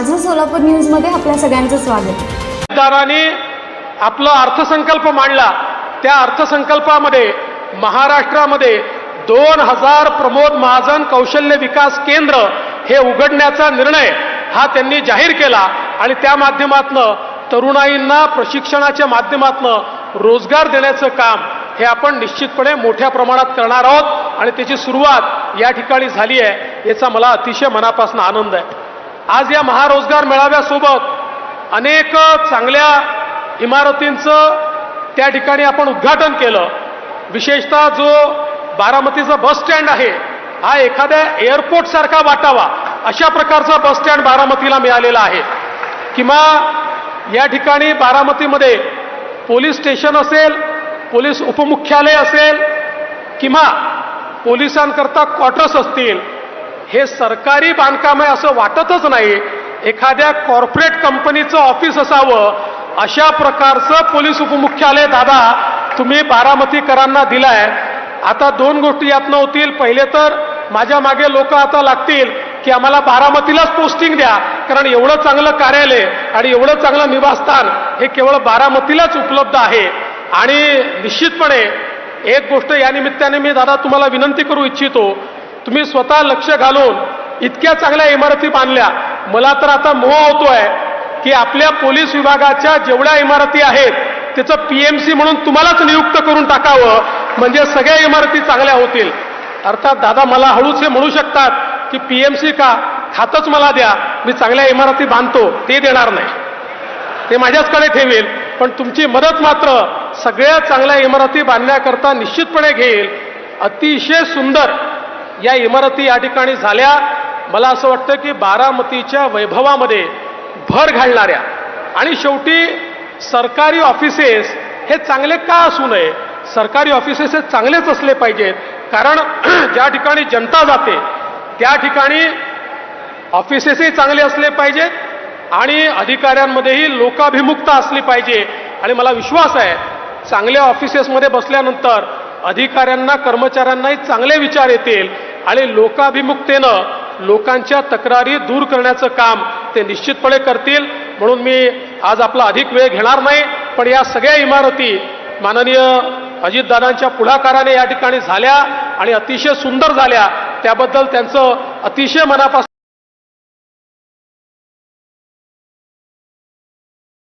माझं सोलापूर न्यूजमध्ये आपल्या सगळ्यांचं स्वागत। दाराने आपला अर्थसंकल्प मांडला। त्या अर्थसंकल्पामध्ये महाराष्ट्रामध्ये 2000 प्रमोद महाजन कौशल्य विकास केंद्र हे उघडण्याचा निर्णय हा त्यांनी जाहीर केला आणि त्या माध्यमातून तरुणाईंना प्रशिक्षणाच्या माध्यमातून रोजगार देण्याचं काम हे आपण निश्चितपणे मोठ्या प्रमाणात करणार आहोत आणि त्याची सुरुवात या ठिकाणी झाली आहे। याचा मला अतिशय मनापासून आनंद आहे। आज या महारोजगार मेळाव्यासोबत अनेक चांगल्या इमारतींचं त्या ठिकाणी आपण उद्घाटन केलं। विशेषतः जो बारामतीचा बस स्टँड आहे हा एखाद्या एअरपोर्ट सारखा वाटावा अशा प्रकारचा बस स्टँड बारामतीला मिळालेला आहे। किंवा या ठिकाणी बारामतीमध्ये पोलीस स्टेशन असेल, पोलीस उपमुख्यालय असेल किंवा पोलिसांकरता क्वार्टर्स असतील, हे सरकारी बांधकाम आहे असं वाटतच नाही। एखाद्या कॉर्पोरेट कंपनीचं ऑफिस असावं अशा प्रकारचं पोलीस उपमुख्यालय दादा तुम्ही बारामतीकरांना दिलाय। आता दोन गोष्टी यातनं होतील। पहिले तर माझ्या मागे लोक आता लागतील की आम्हाला बारामतीलाच पोस्टिंग द्या, कारण एवढं चांगलं कार्यालय आणि एवढं चांगलं निवासस्थान हे केवळ बारामतीलाच उपलब्ध आहे। आणि निश्चितपणे एक गोष्ट या निमित्ताने मी दादा तुम्हाला विनंती करू इच्छितो, तुम्ही स्वतः लक्ष घालून इतक्या चांगल्या इमारती बांधल्या। मला तर आता मोह होतोय की आपल्या पोलीस विभागाच्या जेवढ्या इमारती आहेत त्याचं पीएमसी म्हणून तुम्हालाच नियुक्त करून टाकावं, म्हणजे सगळ्या इमारती चांगल्या होतील। अर्थात दादा मला हळूच हे म्हणू शकतात की पीएमसी का, खातच मला द्या, मी चांगल्या इमारती बांधतो, ते देणार नाही, ते माझ्याचकडे ठेवेल, पण तुमची मदत मात्र सगळ्या चांगल्या इमारती बांधण्याकरता निश्चितपणे घेईल। अतिशय सुंदर या इमारती या ठिकाणी झाल्या। मला असं वाटतं की बारामतीच्या वैभवामध्ये भर घालणाऱ्या आणि शेवटी सरकारी ऑफिसेस हे चांगले का असू नये, सरकारी ऑफिसेस हे चांगलेच असले पाहिजेत, कारण ज्या ठिकाणी जनता जाते त्या ठिकाणी ऑफिसेसही चांगले असले पाहिजेत आणि अधिकाऱ्यांमध्येही लोकाभिमुखता असली पाहिजे। आणि मला विश्वास आहे चांगल्या ऑफिसेसमध्ये बसल्यानंतर अधिकाऱ्यांना कर्मचाऱ्यांनाही चांगले विचार येतील आणि लोकाभिमुखतेनं लोकांच्या तक्रारी दूर करण्याचं काम ते निश्चितपणे करतील। म्हणून मी आज आपला अधिक वेळ घेणार नाही, पण या सगळ्या इमारती माननीय अजितदादांच्या पुढाकाराने या ठिकाणी झाल्या आणि अतिशय सुंदर झाल्या, त्याबद्दल त्यांचं अतिशय मनापासून